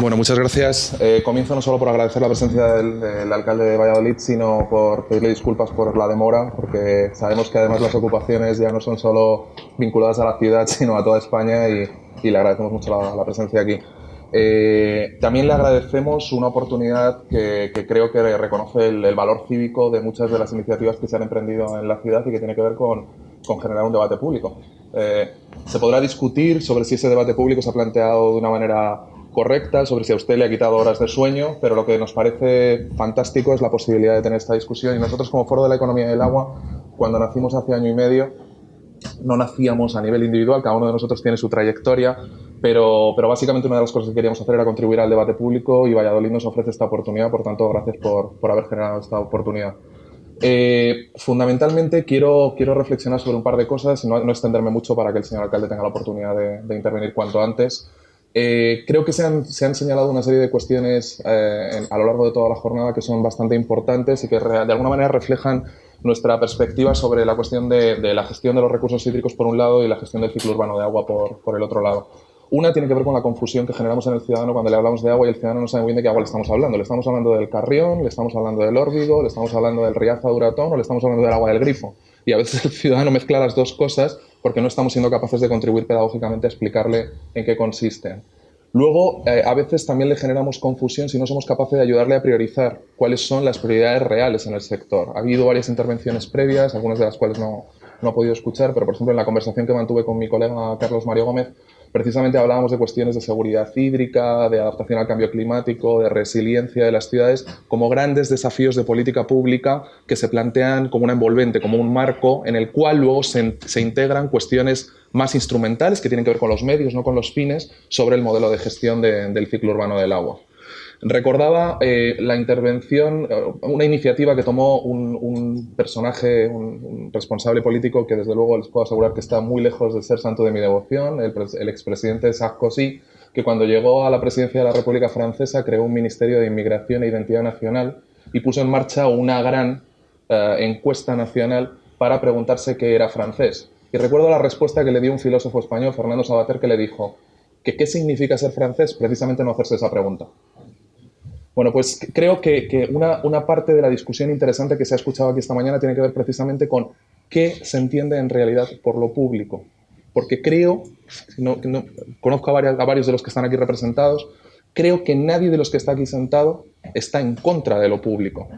Bueno, muchas gracias. Comienzo no solo por agradecer la presencia del alcalde de Valladolid, sino por pedirle disculpas por la demora, porque sabemos que además las ocupaciones ya no son solo vinculadas a la ciudad, sino a toda España y le agradecemos mucho la presencia aquí. También le agradecemos una oportunidad que creo que reconoce el valor cívico de muchas de las iniciativas que se han emprendido en la ciudad y que tiene que ver con generar un debate público. Se podrá discutir sobre si ese debate público se ha planteado de una manera correcta, sobre si a usted le ha quitado horas de sueño, pero lo que nos parece fantástico es la posibilidad de tener esta discusión. Y nosotros, como Foro de la Economía del Agua, cuando nacimos hace año y medio, no nacíamos a nivel individual, cada uno de nosotros tiene su trayectoria, pero básicamente una de las cosas que queríamos hacer era contribuir al debate público y Valladolid nos ofrece esta oportunidad, por tanto, gracias por haber generado esta oportunidad. Fundamentalmente quiero reflexionar sobre un par de cosas y no extenderme mucho para que el señor alcalde tenga la oportunidad de intervenir cuanto antes. Creo que se han señalado una serie de cuestiones a lo largo de toda la jornada que son bastante importantes y que de alguna manera reflejan nuestra perspectiva sobre la cuestión de la gestión de los recursos hídricos por un lado y la gestión del ciclo urbano de agua por el otro lado. Una tiene que ver con la confusión que generamos en el ciudadano cuando le hablamos de agua y el ciudadano no sabe muy bien de qué agua le estamos hablando. Le estamos hablando del Carrión, le estamos hablando del Órbigo, le estamos hablando del Riaza Duratón o le estamos hablando del agua del grifo. Y a veces el ciudadano mezcla las dos cosas porque no estamos siendo capaces de contribuir pedagógicamente a explicarle en qué consisten. Luego, a veces también le generamos confusión si no somos capaces de ayudarle a priorizar cuáles son las prioridades reales en el sector. Ha habido varias intervenciones previas, algunas de las cuales no he podido escuchar, pero por ejemplo en la conversación que mantuve con mi colega Carlos Mario Gómez, precisamente hablábamos de cuestiones de seguridad hídrica, de adaptación al cambio climático, de resiliencia de las ciudades, como grandes desafíos de política pública que se plantean como una envolvente, como un marco en el cual luego se integran cuestiones más instrumentales que tienen que ver con los medios, no con los fines, sobre el modelo de gestión del ciclo urbano del agua. Recordaba la intervención, una iniciativa que tomó un personaje, un responsable político que desde luego les puedo asegurar que está muy lejos de ser santo de mi devoción, el expresidente Sarkozy, que cuando llegó a la presidencia de la República Francesa creó un Ministerio de Inmigración e Identidad Nacional y puso en marcha una gran encuesta nacional para preguntarse qué era francés. Y recuerdo la respuesta que le dio un filósofo español, Fernando Savater, que le dijo que qué significa ser francés, precisamente no hacerse esa pregunta. Bueno, pues creo que una parte de la discusión interesante que se ha escuchado aquí esta mañana tiene que ver precisamente con qué se entiende en realidad por lo público. Porque creo, conozco a varios de los que están aquí representados, creo que nadie de los que está aquí sentado está en contra de lo público.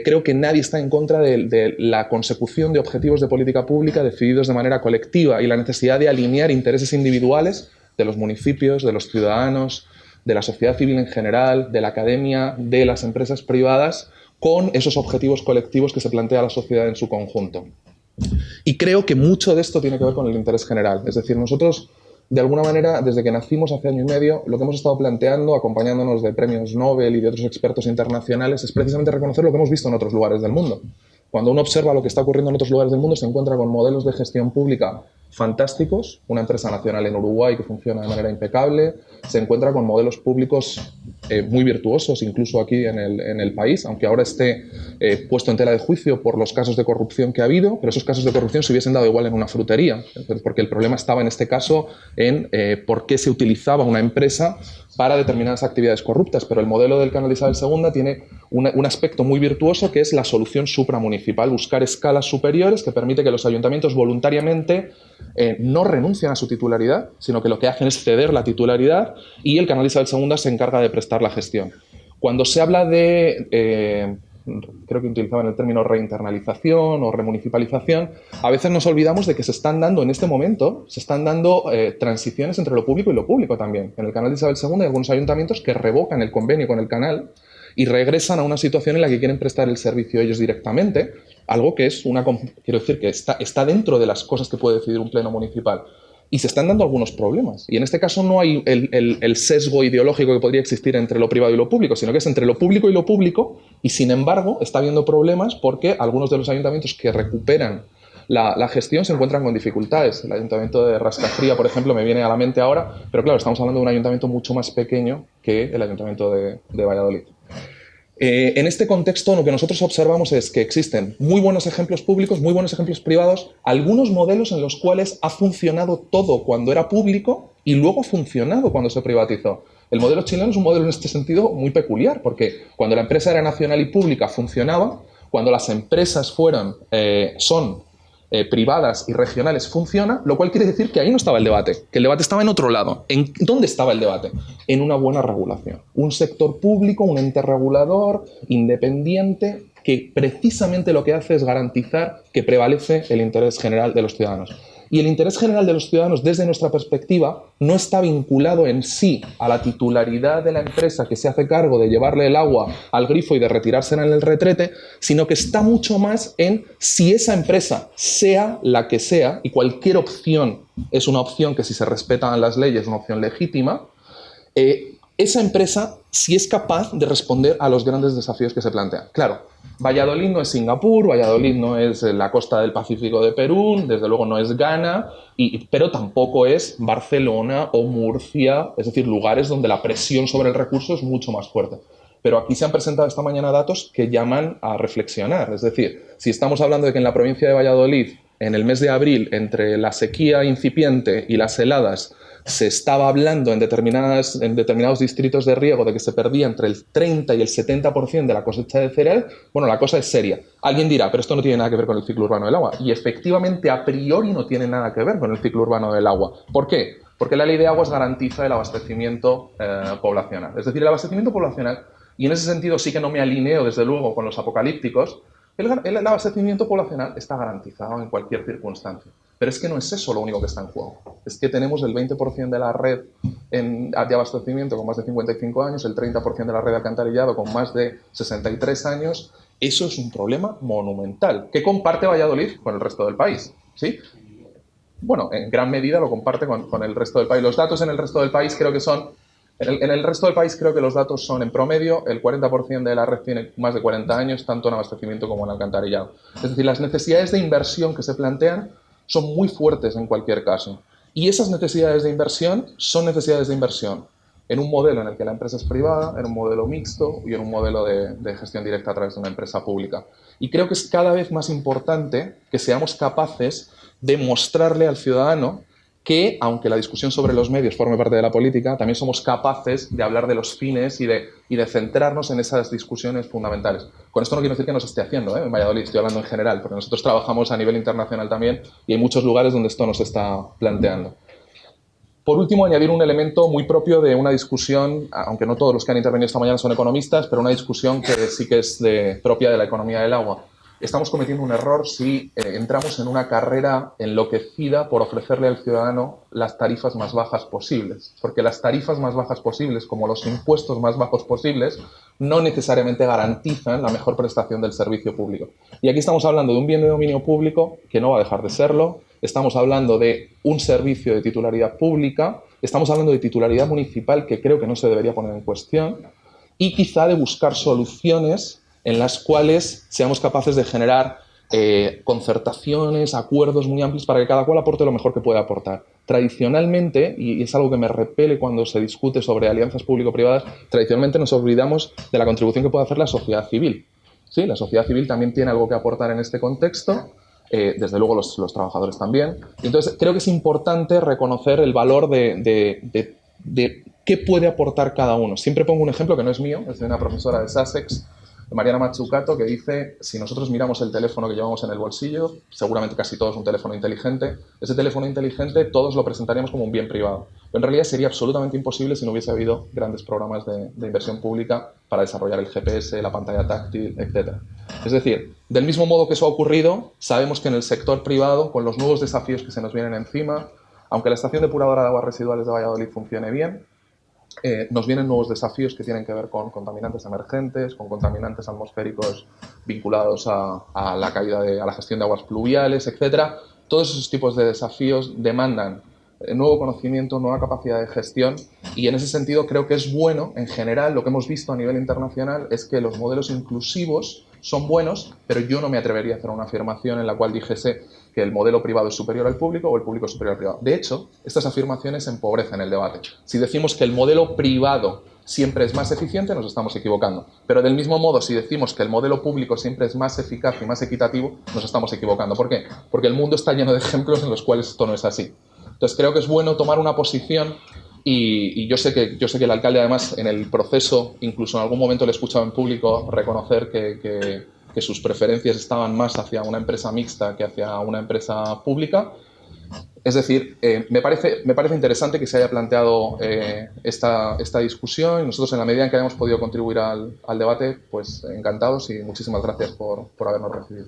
Creo que nadie está en contra de la consecución de objetivos de política pública decididos de manera colectiva y la necesidad de alinear intereses individuales de los municipios, de los ciudadanos, de la sociedad civil en general, de la academia, de las empresas privadas, con esos objetivos colectivos que se plantea la sociedad en su conjunto. Y creo que mucho de esto tiene que ver con el interés general. Es decir, nosotros, de alguna manera, desde que nacimos hace año y medio, lo que hemos estado planteando, acompañándonos de premios Nobel y de otros expertos internacionales, es precisamente reconocer lo que hemos visto en otros lugares del mundo. Cuando uno observa lo que está ocurriendo en otros lugares del mundo, se encuentra con modelos de gestión pública fantásticos, una empresa nacional en Uruguay que funciona de manera impecable, se encuentra con modelos públicos muy virtuosos, incluso aquí en el país, aunque ahora esté puesto en tela de juicio por los casos de corrupción que ha habido, pero esos casos de corrupción se hubiesen dado igual en una frutería, porque el problema estaba en este caso en por qué se utilizaba una empresa para determinadas actividades corruptas, pero el modelo del Canal de Isabel II tiene un aspecto muy virtuoso que es la solución supramunicipal, buscar escalas superiores que permite que los ayuntamientos voluntariamente no renuncian a su titularidad, sino que lo que hacen es ceder la titularidad y el Canal de Isabel II se encarga de prestar la gestión. Cuando se habla de, creo que utilizaban el término reinternalización o remunicipalización, a veces nos olvidamos de que se están dando en este momento, se están dando transiciones entre lo público y lo público también. En el Canal de Isabel II hay algunos ayuntamientos que revocan el convenio con el canal y regresan a una situación en la que quieren prestar el servicio ellos directamente, algo que es quiero decir que está dentro de las cosas que puede decidir un pleno municipal. Y se están dando algunos problemas. Y en este caso no hay el sesgo ideológico que podría existir entre lo privado y lo público, sino que es entre lo público y lo público, y sin embargo está habiendo problemas porque algunos de los ayuntamientos que recuperan la gestión se encuentran con dificultades. El ayuntamiento de Rascafría, por ejemplo, me viene a la mente ahora, pero claro, estamos hablando de un ayuntamiento mucho más pequeño que el ayuntamiento de Valladolid. En este contexto lo que nosotros observamos es que existen muy buenos ejemplos públicos, muy buenos ejemplos privados, algunos modelos en los cuales ha funcionado todo cuando era público y luego ha funcionado cuando se privatizó. El modelo chileno es un modelo en este sentido muy peculiar, porque cuando la empresa era nacional y pública funcionaba, cuando las empresas son privadas y regionales funciona, lo cual quiere decir que ahí no estaba el debate, que el debate estaba en otro lado. ¿En dónde estaba el debate? En una buena regulación. Un sector público, un ente regulador, independiente, que precisamente lo que hace es garantizar que prevalece el interés general de los ciudadanos. Y el interés general de los ciudadanos, desde nuestra perspectiva, no está vinculado en sí a la titularidad de la empresa que se hace cargo de llevarle el agua al grifo y de retirársela en el retrete, sino que está mucho más en si esa empresa, sea la que sea, y cualquier opción es una opción que, si se respetan las leyes, es una opción legítima, esa empresa si es capaz de responder a los grandes desafíos que se plantean. Claro, Valladolid no es Singapur, Valladolid no es la costa del Pacífico de Perú, desde luego no es Ghana, pero tampoco es Barcelona o Murcia, es decir, lugares donde la presión sobre el recurso es mucho más fuerte. Pero aquí se han presentado esta mañana datos que llaman a reflexionar. Es decir, si estamos hablando de que en la provincia de Valladolid, en el mes de abril, entre la sequía incipiente y las heladas, se estaba hablando en determinados distritos de riego de que se perdía entre el 30 y el 70% de la cosecha de cereal, bueno, la cosa es seria. Alguien dirá, pero esto no tiene nada que ver con el ciclo urbano del agua. Y efectivamente, a priori, no tiene nada que ver con el ciclo urbano del agua. ¿Por qué? Porque la ley de aguas garantiza el abastecimiento poblacional. Es decir, el abastecimiento poblacional, y en ese sentido sí que no me alineo, desde luego, con los apocalípticos, el abastecimiento poblacional está garantizado en cualquier circunstancia. Pero es que no es eso lo único que está en juego. Es que tenemos el 20% de la red de abastecimiento con más de 55 años, el 30% de la red de alcantarillado con más de 63 años. Eso es un problema monumental que comparte Valladolid con el resto del país, ¿sí? Bueno, en gran medida lo comparte con el resto del país. Los datos en el resto del país creo que son... En el resto del país creo que los datos son, en promedio, el 40% de la red tiene más de 40 años, tanto en abastecimiento como en alcantarillado. Es decir, las necesidades de inversión que se plantean son muy fuertes en cualquier caso. Y esas necesidades de inversión son necesidades de inversión en un modelo en el que la empresa es privada, en un modelo mixto y en un modelo de gestión directa a través de una empresa pública. Y creo que es cada vez más importante que seamos capaces de mostrarle al ciudadano que, aunque la discusión sobre los medios forme parte de la política, también somos capaces de hablar de los fines y de centrarnos en esas discusiones fundamentales. Con esto no quiero decir que no se esté haciendo, en Valladolid, estoy hablando en general, porque nosotros trabajamos a nivel internacional también y hay muchos lugares donde esto nos está planteando. Por último, añadir un elemento muy propio de una discusión, aunque no todos los que han intervenido esta mañana son economistas, pero una discusión que sí que es propia de la economía del agua. Estamos cometiendo un error si entramos en una carrera enloquecida por ofrecerle al ciudadano las tarifas más bajas posibles. Porque las tarifas más bajas posibles, como los impuestos más bajos posibles, no necesariamente garantizan la mejor prestación del servicio público. Y aquí estamos hablando de un bien de dominio público que no va a dejar de serlo. Estamos hablando de un servicio de titularidad pública. Estamos hablando de titularidad municipal, que creo que no se debería poner en cuestión. Y quizá de buscar soluciones en las cuales seamos capaces de generar concertaciones, acuerdos muy amplios para que cada cual aporte lo mejor que pueda aportar. Tradicionalmente, y es algo que me repele cuando se discute sobre alianzas público-privadas, tradicionalmente nos olvidamos de la contribución que puede hacer la sociedad civil. ¿Sí? La sociedad civil también tiene algo que aportar en este contexto, desde luego los trabajadores también. Y entonces creo que es importante reconocer el valor de qué puede aportar cada uno. Siempre pongo un ejemplo que no es mío, es de una profesora de Sussex, Mariana Mazzucato, que dice: si nosotros miramos el teléfono que llevamos en el bolsillo, seguramente casi todos un teléfono inteligente, ese teléfono inteligente todos lo presentaríamos como un bien privado. Pero en realidad sería absolutamente imposible si no hubiese habido grandes programas de inversión pública para desarrollar el GPS, la pantalla táctil, etc. Es decir, del mismo modo que eso ha ocurrido, sabemos que en el sector privado, con los nuevos desafíos que se nos vienen encima, aunque la estación depuradora de aguas residuales de Valladolid funcione bien, nos vienen nuevos desafíos que tienen que ver con contaminantes emergentes, con contaminantes atmosféricos vinculados a la caída a la gestión de aguas pluviales, etc. Todos esos tipos de desafíos demandan nuevo conocimiento, nueva capacidad de gestión, y en ese sentido creo que es bueno, en general, lo que hemos visto a nivel internacional es que los modelos inclusivos son buenos, pero yo no me atrevería a hacer una afirmación en la cual dijese que el modelo privado es superior al público o el público es superior al privado. De hecho, estas afirmaciones empobrecen el debate. Si decimos que el modelo privado siempre es más eficiente, nos estamos equivocando. Pero del mismo modo, si decimos que el modelo público siempre es más eficaz y más equitativo, nos estamos equivocando. ¿Por qué? Porque el mundo está lleno de ejemplos en los cuales esto no es así. Entonces creo que es bueno tomar una posición Y yo sé que el alcalde, además, en el proceso, incluso en algún momento le he escuchado en público reconocer que sus preferencias estaban más hacia una empresa mixta que hacia una empresa pública. Es decir, me parece interesante que se haya planteado esta discusión y nosotros, en la medida en que hayamos podido contribuir al debate, pues encantados y muchísimas gracias por habernos recibido.